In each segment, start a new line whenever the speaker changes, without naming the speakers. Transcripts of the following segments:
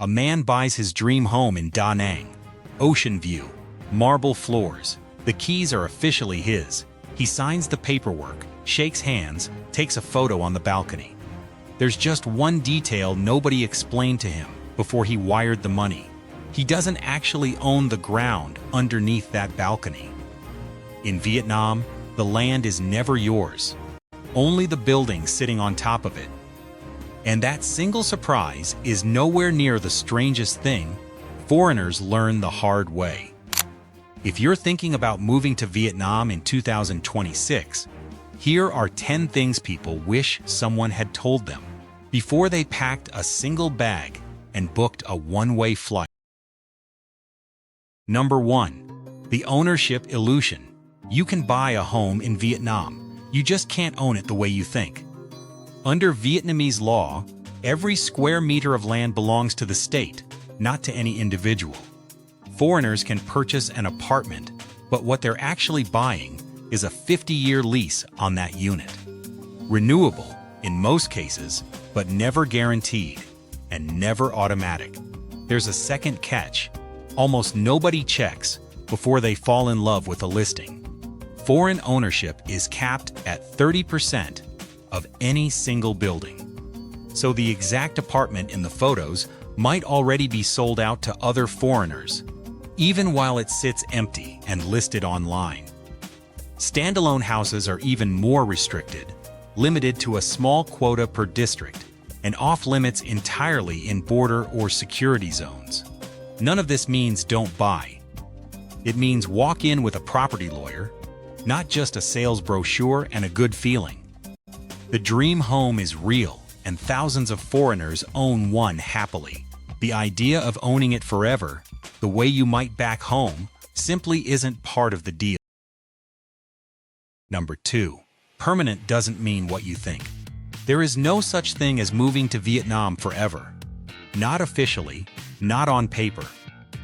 A man buys his dream home in Da Nang. Ocean view, marble floors. The keys are officially his. He signs the paperwork, shakes hands, takes a photo on the balcony. There's just one detail nobody explained to him before he wired the money. He doesn't actually own the ground underneath that balcony. In Vietnam, the land is never yours. Only the building sitting on top of it. And that single surprise is nowhere near the strangest thing foreigners learn the hard way. If you're thinking about moving to Vietnam in 2026, here are 10 things people wish someone had told them before they packed a single bag and booked a one-way flight. Number 1. The ownership illusion. You can buy a home in Vietnam. You just can't own it the way you think. Under Vietnamese law, every square meter of land belongs to the state, not to any individual. Foreigners can purchase an apartment, but what they're actually buying is a 50-year lease on that unit. Renewable, in most cases, but never guaranteed, and never automatic. There's a second catch. Almost nobody checks before they fall in love with a listing. Foreign ownership is capped at 30% of any single building. So the exact apartment in the photos might already be sold out to other foreigners, even while it sits empty and listed online. Standalone houses are even more restricted, limited to a small quota per district, and off-limits entirely in border or security zones. None of this means don't buy. It means walk in with a property lawyer, not just a sales brochure and a good feeling. The dream home is real, and thousands of foreigners own one happily. The idea of owning it forever, the way you might back home, simply isn't part of the deal. Number 2. Permanent doesn't mean what you think. There is no such thing as moving to Vietnam forever. Not officially, not on paper.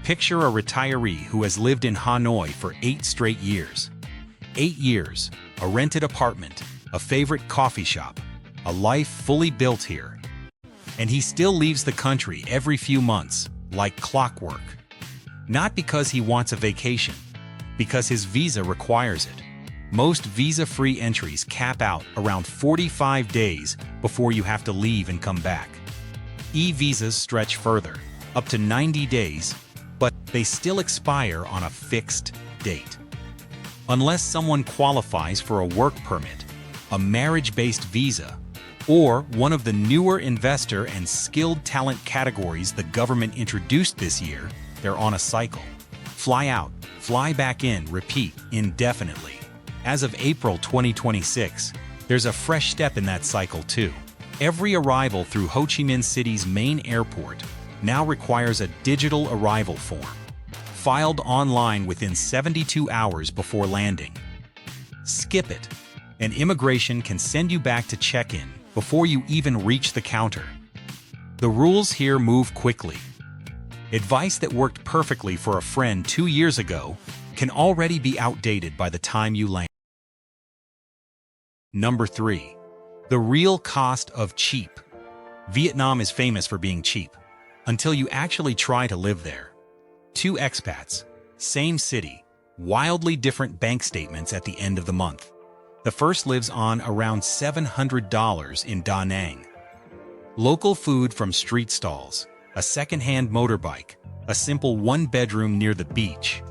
Picture a retiree who has lived in Hanoi for 8 straight years. 8 years, a rented apartment, a favorite coffee shop, a life fully built here. And he still leaves the country every few months, like clockwork. Not because he wants a vacation, because his visa requires it. Most visa-free entries cap out around 45 days before you have to leave and come back. E-visas stretch further, up to 90 days, but they still expire on a fixed date. Unless someone qualifies for a work permit, a marriage-based visa, or one of the newer investor and skilled talent categories the government introduced this year, they're on a cycle. Fly out, fly back in, repeat indefinitely. As of April 2026, there's a fresh step in that cycle too. Every arrival through Ho Chi Minh City's main airport now requires a digital arrival form, filed online within 72 hours before landing. Skip it, and immigration can send you back to check-in before you even reach the counter. The rules here move quickly. Advice that worked perfectly for a friend 2 years ago can already be outdated by the time you land. Number 3. The real cost of cheap. Vietnam is famous for being cheap, until you actually try to live there. 2 expats, same city, wildly different bank statements at the end of the month. The first lives on around $700 in Da Nang. Local food from street stalls, a second-hand motorbike, a simple one-bedroom near the beach.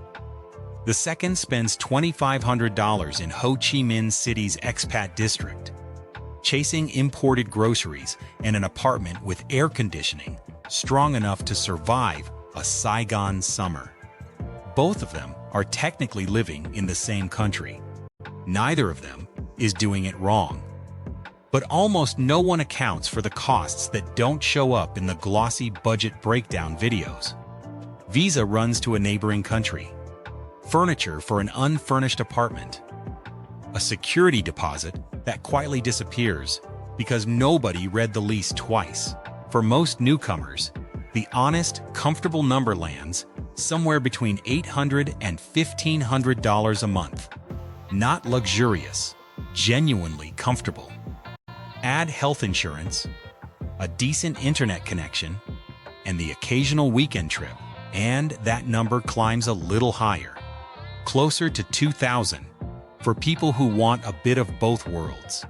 The second spends $2,500 in Ho Chi Minh City's Expat district, chasing imported groceries and an apartment with air conditioning strong enough to survive a Saigon summer. Both of them are technically living in the same country. Neither of them is doing it wrong. But almost no one accounts for the costs that don't show up in the glossy budget breakdown videos. Visa runs to a neighboring country. Furniture for an unfurnished apartment. A security deposit that quietly disappears because nobody read the lease twice. For most newcomers, the honest, comfortable number lands somewhere between $800 and $1,500 a month. Not luxurious, genuinely comfortable. Add health insurance, a decent internet connection, and the occasional weekend trip, and that number climbs a little higher, closer to 2,000, for people who want a bit of both worlds.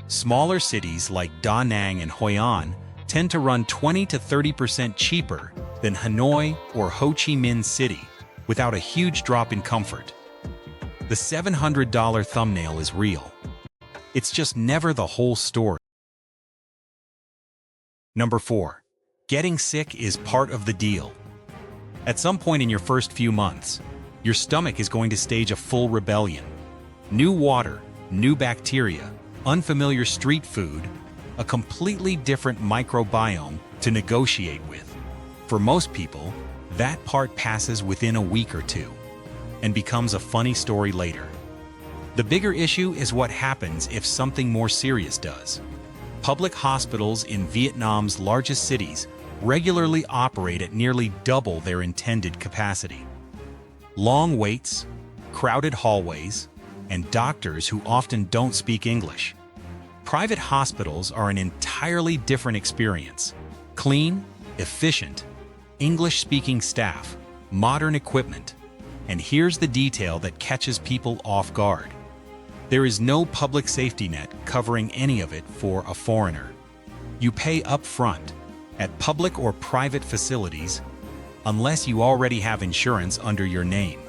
Smaller cities like Da Nang and Hoi An tend to run 20 to 30% cheaper than Hanoi or Ho Chi Minh City, without a huge drop in comfort. The $700 thumbnail is real. It's just never the whole story. Number 4. Getting sick is part of the deal. At some point in your first few months, your stomach is going to stage a full rebellion. New water, new bacteria, unfamiliar street food, a completely different microbiome to negotiate with. For most people, that part passes within a week or two and becomes a funny story later. The bigger issue is what happens if something more serious does. Public hospitals in Vietnam's largest cities regularly operate at nearly double their intended capacity. Long waits, crowded hallways, and doctors who often don't speak English. Private hospitals are an entirely different experience. Clean, efficient, English-speaking staff, modern equipment, and here's the detail that catches people off guard. There is no public safety net covering any of it for a foreigner. You pay up front, at public or private facilities, unless you already have insurance under your name.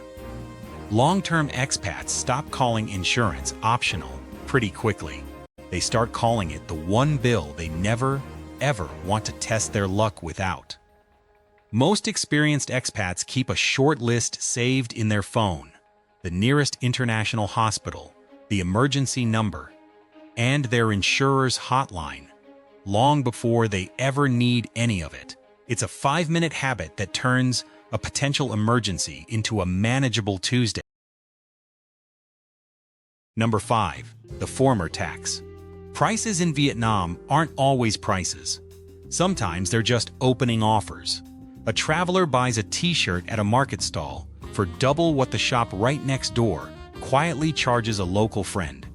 Long-term expats stop calling insurance optional pretty quickly. They start calling it the one bill they never, ever want to test their luck without. Most experienced expats keep a short list saved in their phone, the nearest international hospital, the emergency number, and their insurer's hotline, long before they ever need any of it. It's a 5-minute habit that turns a potential emergency into a manageable Tuesday. Number 5. The former tax. Prices in Vietnam aren't always prices. Sometimes they're just opening offers. A traveler buys a t-shirt at a market stall for double what the shop right next door quietly charges a local friend.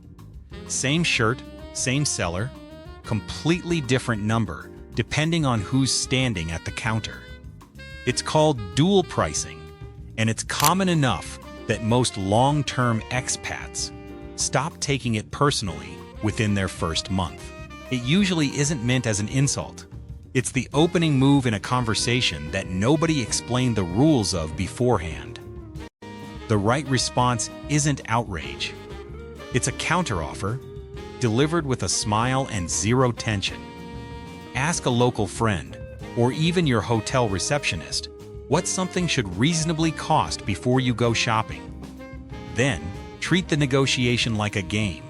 Same shirt, same seller, completely different number depending on who's standing at the counter. It's called dual pricing, and it's common enough that most long-term expats stop taking it personally within their first month. It usually isn't meant as an insult. It's the opening move in a conversation that nobody explained the rules of beforehand. The right response isn't outrage. It's a counteroffer, delivered with a smile and zero tension. Ask a local friend, or even your hotel receptionist, what something should reasonably cost before you go shopping. Then, treat the negotiation like a game,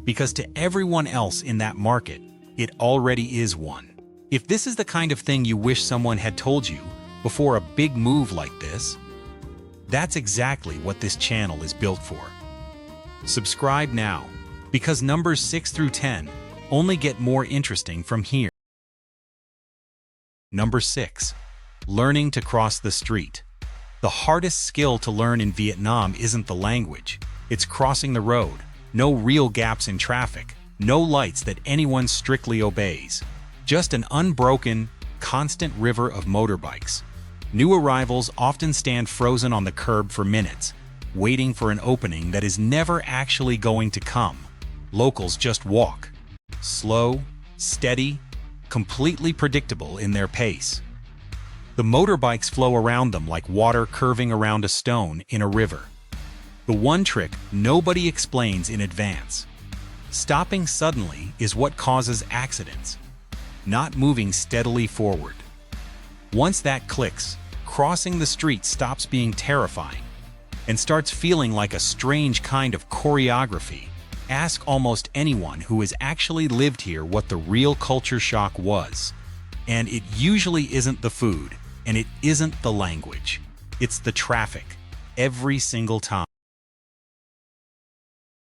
because to everyone else in that market, it already is one. If this is the kind of thing you wish someone had told you before a big move like this, that's exactly what this channel is built for. Subscribe now, because numbers 6 through 10 only get more interesting from here. Number 6. Learning to cross the street. The hardest skill to learn in Vietnam isn't the language. It's crossing the road. No real gaps in traffic. No lights that anyone strictly obeys. Just an unbroken, constant river of motorbikes. New arrivals often stand frozen on the curb for minutes, waiting for an opening that is never actually going to come. Locals just walk. Slow, steady, completely predictable in their pace. The motorbikes flow around them like water curving around a stone in a river. The one trick nobody explains in advance. Stopping suddenly is what causes accidents, not moving steadily forward. Once that clicks, crossing the street stops being terrifying and starts feeling like a strange kind of choreography. Ask almost anyone who has actually lived here what the real culture shock was. And it usually isn't the food, and it isn't the language. It's the traffic, every single time.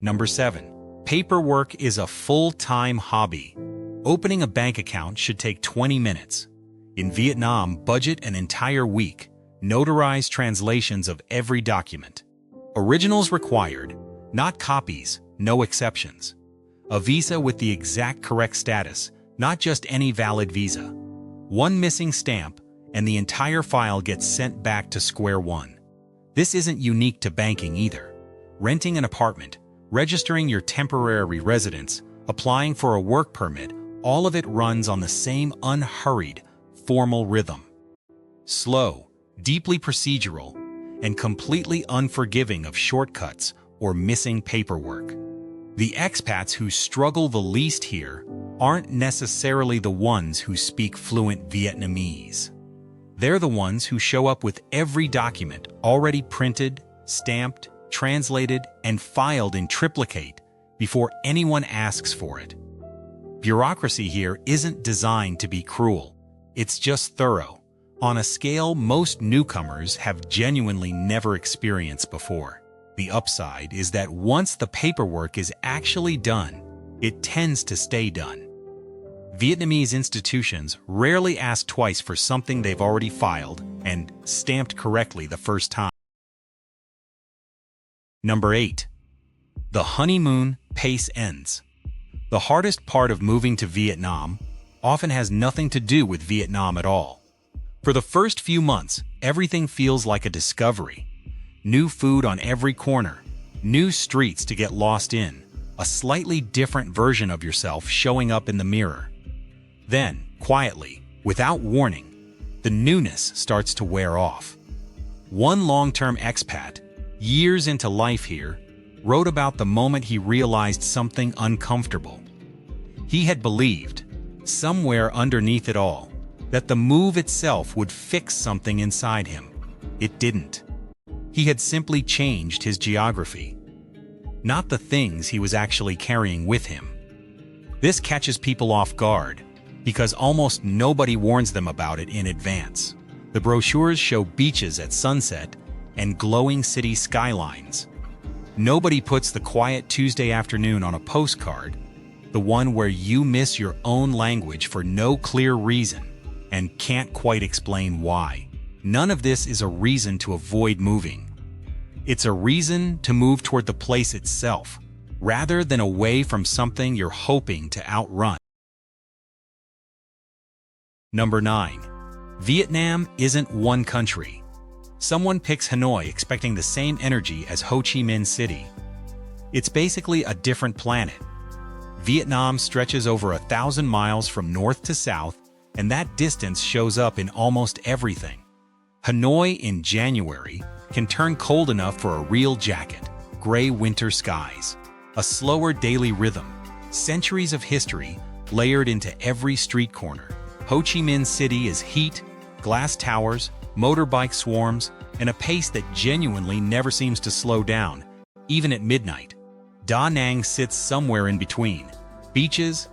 Number 7. Paperwork is a full-time hobby. Opening a bank account should take 20 minutes. In Vietnam, budget an entire week. Notarize translations of every document. Originals required, not copies, no exceptions. A visa with the exact correct status, not just any valid visa. One missing stamp, and the entire file gets sent back to square one. This isn't unique to banking either. Renting an apartment, registering your temporary residence, applying for a work permit, all of it runs on the same unhurried, formal rhythm. Slow, deeply procedural, and completely unforgiving of shortcuts or missing paperwork. The expats who struggle the least here aren't necessarily the ones who speak fluent Vietnamese. They're the ones who show up with every document already printed, stamped, translated, and filed in triplicate before anyone asks for it. Bureaucracy here isn't designed to be cruel. It's just thorough, on a scale most newcomers have genuinely never experienced before. The upside is that once the paperwork is actually done, it tends to stay done. Vietnamese institutions rarely ask twice for something they've already filed and stamped correctly the first time. Number 8. The honeymoon pace ends. The hardest part of moving to Vietnam often has nothing to do with Vietnam at all. For the first few months, everything feels like a discovery. New food on every corner, new streets to get lost in, a slightly different version of yourself showing up in the mirror. Then, quietly, without warning, the newness starts to wear off. One long-term expat, years into life here, wrote about the moment he realized something uncomfortable. He had believed, somewhere underneath it all, that the move itself would fix something inside him. It didn't. He had simply changed his geography, not the things he was actually carrying with him. This catches people off guard, because almost nobody warns them about it in advance. The brochures show beaches at sunset and glowing city skylines. Nobody puts the quiet Tuesday afternoon on a postcard, the one where you miss your own language for no clear reason and can't quite explain why. None of this is a reason to avoid moving. It's a reason to move toward the place itself, rather than away from something you're hoping to outrun. Number 9. Vietnam isn't one country. Someone picks Hanoi expecting the same energy as Ho Chi Minh City. It's basically a different planet. Vietnam stretches over 1,000 miles from north to south, and that distance shows up in almost everything. Hanoi in January can turn cold enough for a real jacket, gray winter skies, a slower daily rhythm, centuries of history layered into every street corner. Ho Chi Minh City is heat, glass towers, motorbike swarms, and a pace that genuinely never seems to slow down, even at midnight. Da Nang sits somewhere in between. Beaches,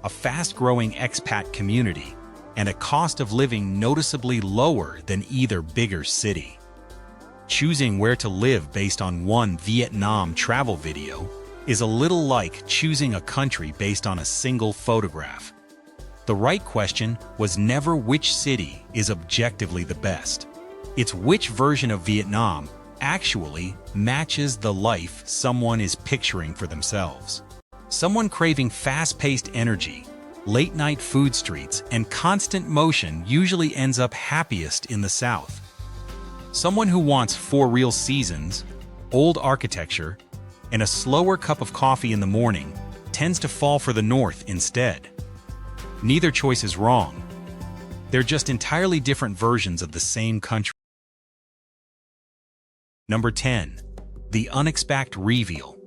a fast-growing expat community, and a cost of living noticeably lower than either bigger city. Choosing where to live based on one Vietnam travel video is a little like choosing a country based on a single photograph. The right question was never which city is objectively the best. It's which version of Vietnam actually matches the life someone is picturing for themselves. Someone craving fast-paced energy, late-night food streets, and constant motion usually ends up happiest in the South. Someone who wants 4 real seasons, old architecture, and a slower cup of coffee in the morning tends to fall for the North instead. Neither choice is wrong. They're just entirely different versions of the same country. Number 10. The unexpected reveal.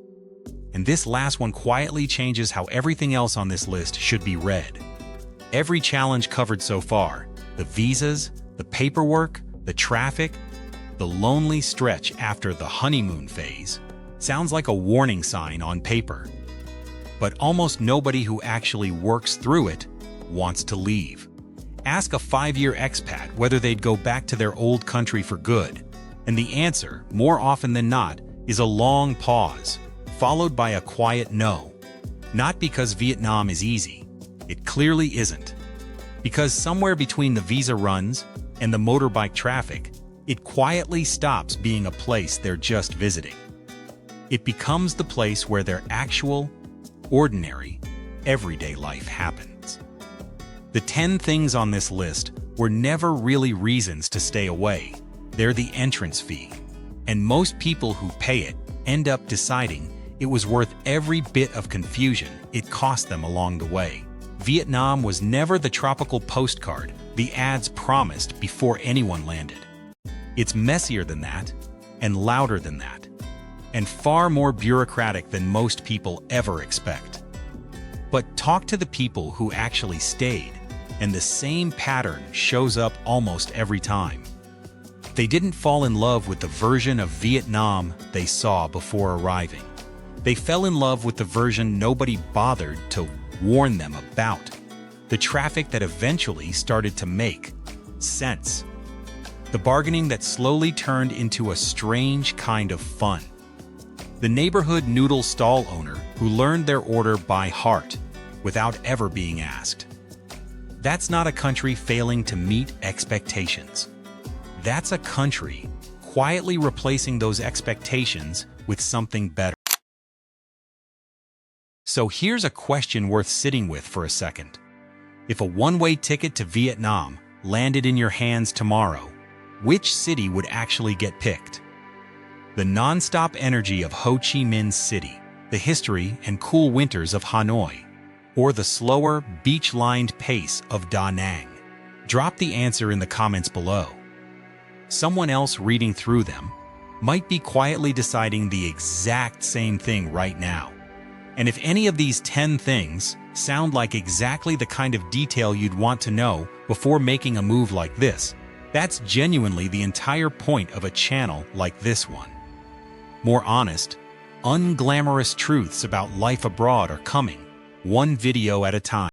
And this last one quietly changes how everything else on this list should be read. Every challenge covered so far, the visas, the paperwork, the traffic, the lonely stretch after the honeymoon phase, sounds like a warning sign on paper. But almost nobody who actually works through it wants to leave. Ask a 5-year expat whether they'd go back to their old country for good, and the answer, more often than not, is a long pause, followed by a quiet no. Not because Vietnam is easy. It clearly isn't. Because somewhere between the visa runs and the motorbike traffic, it quietly stops being a place they're just visiting. It becomes the place where their actual, ordinary, everyday life happens. The 10 things on this list were never really reasons to stay away. They're the entrance fee. And most people who pay it end up deciding it was worth every bit of confusion it cost them along the way. Vietnam was never the tropical postcard the ads promised before anyone landed. It's messier than that, and louder than that, and far more bureaucratic than most people ever expect. But talk to the people who actually stayed, and the same pattern shows up almost every time. They didn't fall in love with the version of Vietnam they saw before arriving. They fell in love with the version nobody bothered to warn them about. The traffic that eventually started to make sense. The bargaining that slowly turned into a strange kind of fun. The neighborhood noodle stall owner who learned their order by heart without ever being asked. That's not a country failing to meet expectations. That's a country quietly replacing those expectations with something better. So here's a question worth sitting with for a second. If a one-way ticket to Vietnam landed in your hands tomorrow, which city would actually get picked? The non-stop energy of Ho Chi Minh City, the history and cool winters of Hanoi, or the slower, beach-lined pace of Da Nang? Drop the answer in the comments below. Someone else reading through them might be quietly deciding the exact same thing right now. And if any of these 10 things sound like exactly the kind of detail you'd want to know before making a move like this, that's genuinely the entire point of a channel like this one. More honest, unglamorous truths about life abroad are coming, one video at a time.